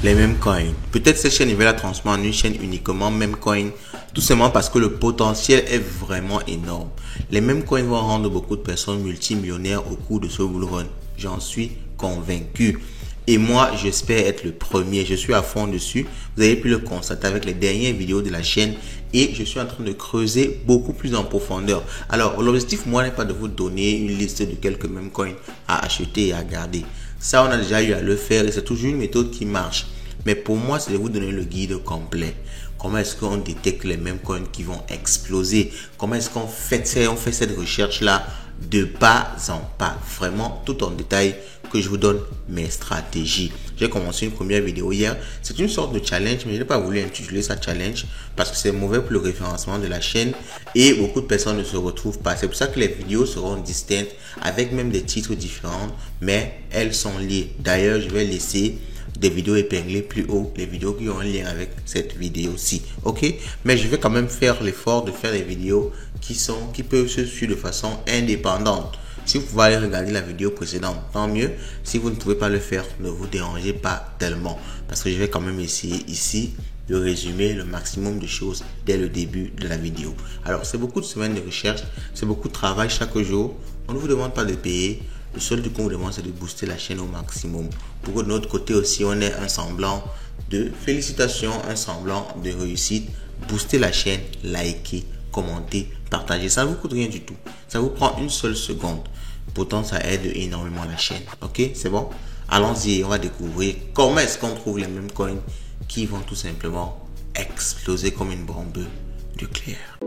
les mêmes coins. Peut-être cette chaîne, il va la transformer en une chaîne uniquement même coin, tout simplement parce que le potentiel est vraiment énorme. Les mêmes coins vont rendre beaucoup de personnes multimillionnaires au cours de ce bull run. J'en suis convaincu. Et moi, j'espère être le premier. Je suis à fond dessus. Vous avez pu le constater avec les dernières vidéos de la chaîne. Et je suis en train de creuser beaucoup plus en profondeur. Alors, l'objectif, moi, n'est pas de vous donner une liste de quelques mêmes coins à acheter et à garder. Ça, on a déjà eu à le faire et c'est toujours une méthode qui marche. Mais pour moi, c'est de vous donner le guide complet. Comment est-ce qu'on détecte les mêmes coins qui vont exploser? Comment est-ce qu'on fait cette recherche-là de pas en pas? Vraiment, tout en détail, que je vous donne mes stratégies. J'ai commencé une première vidéo hier. C'est une sorte de challenge, mais je n'ai pas voulu intituler ça challenge parce que c'est mauvais pour le référencement de la chaîne et beaucoup de personnes ne se retrouvent pas. C'est pour ça que les vidéos seront distinctes avec même des titres différents, mais elles sont liées. D'ailleurs, je vais laisser des vidéos épinglées plus haut, les vidéos qui ont un lien avec cette vidéo-ci, ok? Mais je vais quand même faire l'effort de faire des vidéos qui peuvent se suivre de façon indépendante. Si vous pouvez aller regarder la vidéo précédente, tant mieux. Si vous ne pouvez pas le faire, ne vous dérangez pas tellement. Parce que je vais quand même essayer ici de résumer le maximum de choses dès le début de la vidéo. Alors, c'est beaucoup de semaines de recherche, c'est beaucoup de travail chaque jour. On ne vous demande pas de payer. Le seul truc qu'on vous demande, c'est de booster la chaîne au maximum. Pour que de notre côté aussi, on ait un semblant de félicitations, un semblant de réussite. Booster la chaîne, liker, commenter, partager. Ça ne vous coûte rien du tout. Ça vous prend une seule seconde. Pourtant, ça aide énormément la chaîne. Ok, c'est bon? Allons-y, on va découvrir comment est-ce qu'on trouve les mêmes coins qui vont tout simplement exploser comme une bombe nucléaire.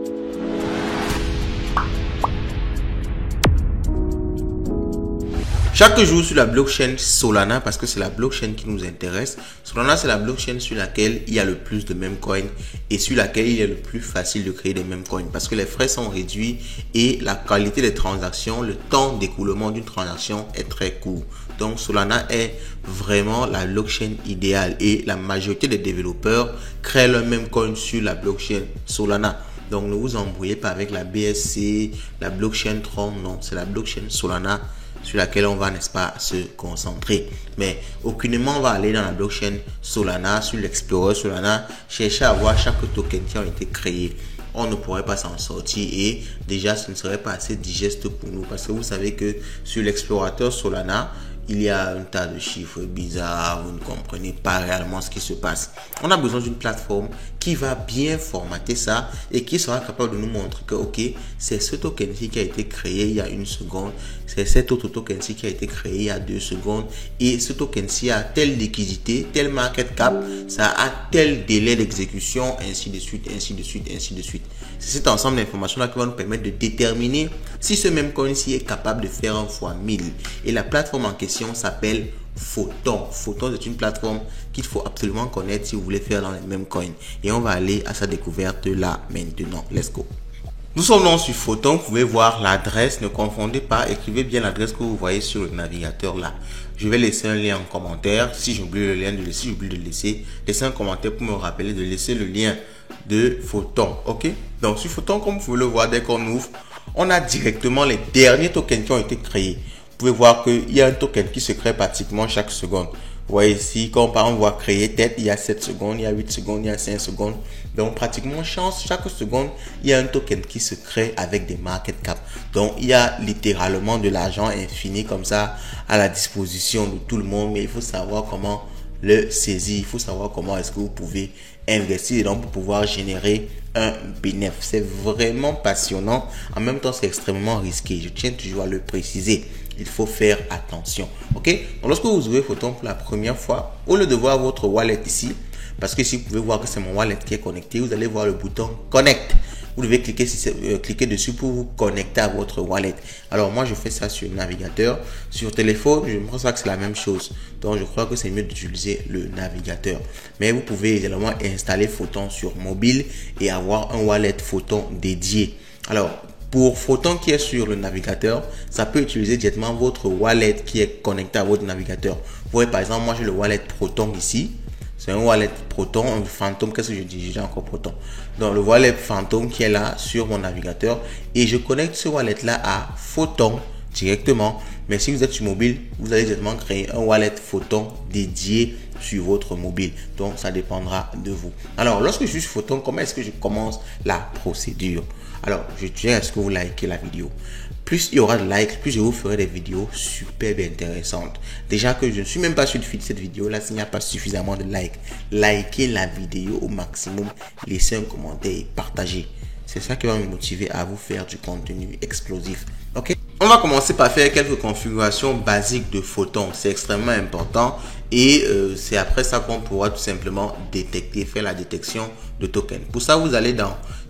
Chaque jour sur la blockchain Solana, parce que c'est la blockchain qui nous intéresse. Solana, c'est la blockchain sur laquelle il y a le plus de meme coins et sur laquelle il est le plus facile de créer des meme coins parce que les frais sont réduits et la qualité des transactions, le temps d'écoulement d'une transaction est très court. Donc Solana est vraiment la blockchain idéale et la majorité des développeurs créent leur meme coin sur la blockchain Solana. Donc ne vous embrouillez pas avec la BSC, la blockchain Tron, non, c'est la blockchain Solana sur laquelle on va, n'est-ce pas, se concentrer. Mais aucunement on va aller dans la blockchain Solana, sur l'Explorer Solana, chercher à voir chaque token qui a été créé. On ne pourrait pas s'en sortir et déjà ce ne serait pas assez digeste pour nous parce que vous savez que sur l'explorateur Solana, il y a un tas de chiffres bizarres, vous ne comprenez pas réellement ce qui se passe. On a besoin d'une plateforme qui va bien formater ça et qui sera capable de nous montrer que ok, c'est ce token-ci qui a été créé il y a une seconde, c'est cet autre token-ci qui a été créé il y a 2 secondes et ce token-ci a telle liquidité, tel market cap, ça a tel délai d'exécution, ainsi de suite, ainsi de suite, ainsi de suite. C'est cet ensemble d'informations-là qui va nous permettre de déterminer si ce même coin-ci est capable de faire un fois 1000. Et la plateforme en question s'appelle Photon. Photon, c'est une plateforme qu'il faut absolument connaître si vous voulez faire dans les mêmes coins. Et on va aller à sa découverte là maintenant. Let's go. Nous sommes donc sur Photon. Vous pouvez voir l'adresse. Ne confondez pas. Écrivez bien l'adresse que vous voyez sur le navigateur là. Je vais laisser un lien en commentaire. Si j'oublie le lien de laisser, j'oublie de laisser un commentaire pour me rappeler de laisser le lien de Photon. Ok. Donc sur Photon, comme vous pouvez le voir, dès qu'on ouvre, on a directement les derniers tokens qui ont été créés. Vous pouvez voir qu'il y a un token qui se crée pratiquement chaque seconde. Vous voyez ici, quand on voit créer tête, il y a 7 secondes, il y a 8 secondes, il y a 5 secondes. Donc pratiquement chaque seconde, il y a un token qui se crée avec des market cap. Donc il y a littéralement de l'argent infini comme ça à la disposition de tout le monde. Mais il faut savoir comment le saisir. Il faut savoir comment est-ce que vous pouvez investir donc pour pouvoir générer un bénéfice. C'est vraiment passionnant. En même temps, c'est extrêmement risqué. Je tiens toujours à le préciser. Il faut faire attention. Ok? Donc, lorsque vous ouvrez Photon pour la première fois, au lieu de voir votre wallet ici, parce que si vous pouvez voir que c'est mon wallet qui est connecté, vous allez voir le bouton Connect. Vous devez cliquer dessus pour vous connecter à votre wallet. Alors moi, je fais ça sur le navigateur. Sur téléphone, je pense que c'est la même chose. Donc, je crois que c'est mieux d'utiliser le navigateur. Mais vous pouvez également installer Photon sur mobile et avoir un wallet Photon dédié. Alors, pour Photon qui est sur le navigateur, ça peut utiliser directement votre wallet qui est connecté à votre navigateur. Vous voyez, par exemple, moi, j'ai le wallet Proton ici. C'est un wallet Proton, un fantôme. Qu'est-ce que je dis? J'ai encore Proton. Donc, le wallet fantôme qui est là sur mon navigateur. Et je connecte ce wallet-là à Photon directement. Mais si vous êtes sur mobile, vous allez directement créer un wallet Photon dédié sur votre mobile. Donc, ça dépendra de vous. Alors, lorsque je suis sur Photon, comment est-ce que je commence la procédure? Alors, je tiens à ce que vous likez la vidéo. Plus il y aura de likes, plus je vous ferai des vidéos super intéressantes. Déjà que je ne suis même pas sûr de faire cette vidéo là s'il n'y a pas suffisamment de likes. Likez la vidéo au maximum, laissez un commentaire et partagez. C'est ça qui va me motiver à vous faire du contenu explosif. Ok? On va commencer par faire quelques configurations basiques de Photon. C'est extrêmement important et c'est après ça qu'on pourra tout simplement détecter, faire la détection de token. Pour ça,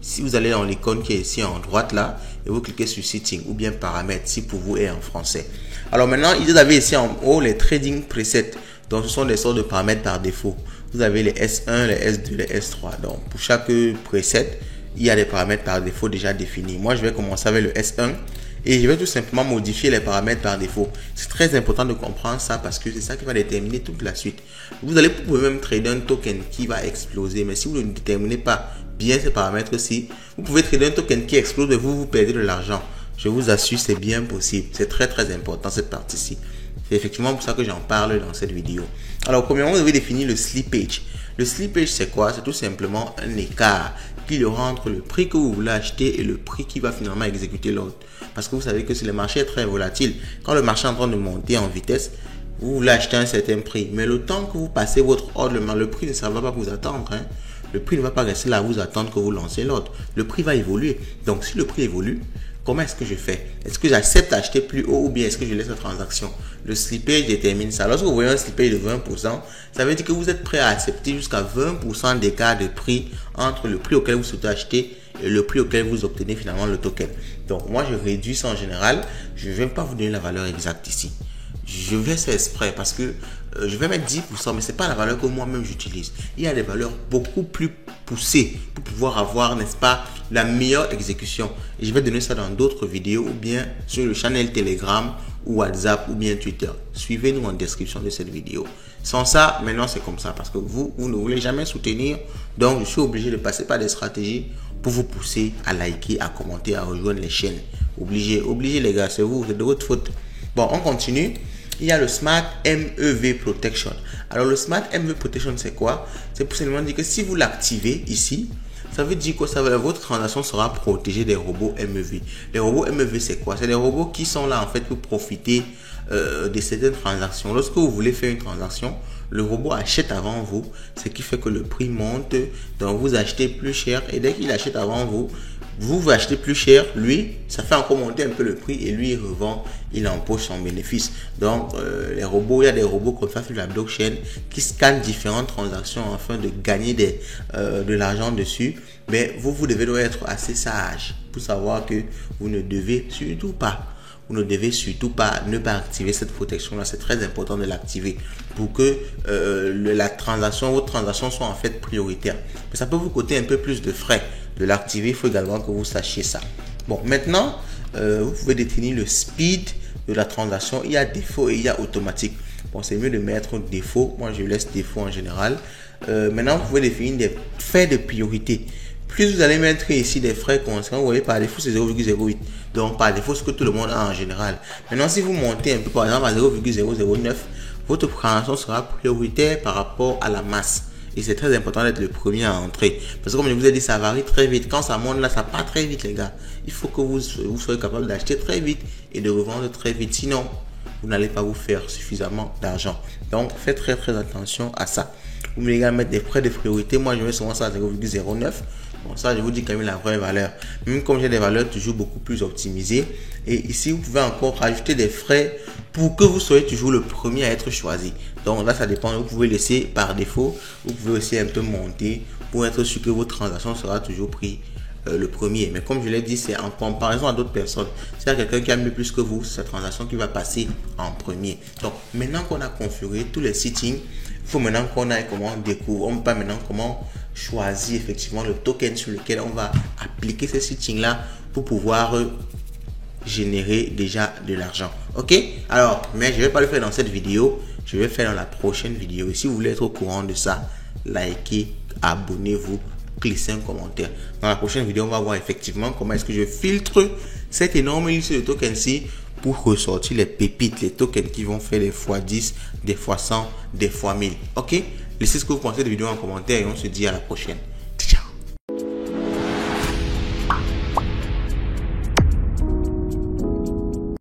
si vous allez dans l'icône qui est ici en droite là et vous cliquez sur Setting ou bien Paramètres si pour vous est en français. Alors maintenant, vous avez ici en haut les Trading Presets. Donc ce sont des sortes de paramètres par défaut. Vous avez les S1, les S2, les S3. Donc pour chaque preset, il y a des paramètres par défaut déjà définis. Moi, je vais commencer avec le S1 et je vais tout simplement modifier les paramètres par défaut. C'est très important de comprendre ça parce que c'est ça qui va déterminer toute la suite. Vous pouvez même trader un token qui va exploser, mais si vous ne déterminez pas bien ces paramètres-ci, vous pouvez trader un token qui explose et vous perdez de l'argent. Je vous assure, c'est bien possible. C'est très important cette partie-ci. C'est effectivement pour ça que j'en parle dans cette vidéo. Alors, premièrement, vous devez définir le slippage. Le slippage, c'est quoi? C'est tout simplement un écart qu'il y aura entre le prix que vous voulez acheter et le prix qui va finalement exécuter l'ordre. Parce que vous savez que si le marché est très volatile, quand le marché est en train de monter en vitesse, vous voulez acheter un certain prix. Mais le temps que vous passez votre ordre, le prix ne va pas vous attendre. Le prix ne va pas rester là à vous attendre que vous lancez l'ordre. Le prix va évoluer. Donc, si le prix évolue, comment est-ce que je fais? Est-ce que j'accepte d'acheter plus haut ou bien est-ce que je laisse la transaction? Le slippage détermine ça. Lorsque vous voyez un slippage de 20%, ça veut dire que vous êtes prêt à accepter jusqu'à 20% d'écart de prix entre le prix auquel vous souhaitez acheter et le prix auquel vous obtenez finalement le token. Donc moi, je réduis ça en général. Je ne vais pas vous donner la valeur exacte ici. Je vais faire exprès parce que je vais mettre 10%, mais ce n'est pas la valeur que moi-même j'utilise. Il y a des valeurs beaucoup plus poussées pour pouvoir avoir, n'est-ce pas, la meilleure exécution. Et je vais donner ça dans d'autres vidéos ou bien sur le channel Telegram ou WhatsApp ou bien Twitter. Suivez-nous en description de cette vidéo. Sans ça, maintenant c'est comme ça parce que vous ne voulez jamais soutenir. Donc, je suis obligé de passer par des stratégies pour vous pousser à liker, à commenter, à rejoindre les chaînes. Obligé les gars, c'est vous, c'est de votre faute. Bon, on continue. Il y a le Smart MEV Protection. Alors, le Smart MEV Protection, c'est quoi? C'est pour simplement dire que si vous l'activez ici, ça veut dire que votre transaction sera protégée des robots MEV. Les robots MEV, c'est quoi? C'est des robots qui sont là, en fait, pour profiter de certaines transactions. Lorsque vous voulez faire une transaction, le robot achète avant vous, ce qui fait que le prix monte. Donc, vous achetez plus cher et dès qu'il achète avant vous, vous achetez plus cher, lui, ça fait encore monter un peu le prix et lui, il revend, il empoche son bénéfice. Donc, les robots, il y a des robots comme ça sur la blockchain qui scannent différentes transactions afin de gagner de l'argent dessus. Mais vous devez être assez sage pour savoir que vous ne devez surtout pas ne pas activer cette protection-là. C'est très important de l'activer pour que votre transaction soit en fait prioritaire. Mais ça peut vous coûter un peu plus de frais de l'activer. Il faut également que vous sachiez ça. Bon, maintenant, vous pouvez définir le speed de la transaction. Il y a défaut et il y a automatique. Bon, c'est mieux de mettre défaut. Moi, je laisse défaut en général. Maintenant, vous pouvez définir des frais de priorité. Plus vous allez mettre ici des frais constants, vous voyez par défaut c'est 0,08. Donc par défaut ce que tout le monde a en général. Maintenant si vous montez un peu par exemple à 0,009, votre transaction sera prioritaire par rapport à la masse. Et c'est très important d'être le premier à entrer. Parce que comme je vous ai dit, ça varie très vite. Quand ça monte là, ça part très vite les gars. Il faut que vous soyez capable d'acheter très vite et de revendre très vite. Sinon, vous n'allez pas vous faire suffisamment d'argent. Donc faites très attention à ça. Vous pouvez également mettre des frais de priorité. Moi je mets souvent ça à 0,09. Bon, ça, je vous dis quand même la vraie valeur. Même comme j'ai des valeurs toujours beaucoup plus optimisées. Et ici, vous pouvez encore rajouter des frais pour que vous soyez toujours le premier à être choisi. Donc là, ça dépend. Vous pouvez laisser par défaut. Vous pouvez aussi un peu monter pour être sûr que votre transaction sera toujours pris le premier. Mais comme je l'ai dit, c'est en comparaison à d'autres personnes. S'il y a quelqu'un qui a mis plus que vous, c'est sa transaction qui va passer en premier. Donc, maintenant qu'on a configuré tous les settings, il faut maintenant qu'on aille comment découvrir. On peut maintenant comment choisir effectivement le token sur lequel on va appliquer ces settings là pour pouvoir générer déjà de l'argent. Ok, alors mais je vais pas le faire dans cette vidéo, je vais faire dans la prochaine vidéo. Et si vous voulez être au courant de ça, likez, abonnez-vous, glissez un commentaire. Dans la prochaine vidéo, on va voir effectivement comment est-ce que je filtre cette énorme liste de tokens-ci pour ressortir les pépites, les tokens qui vont faire des fois 10, des fois 100, des fois 1000. Ok? Laissez ce que vous pensez de la vidéo en commentaire et on se dit à la prochaine.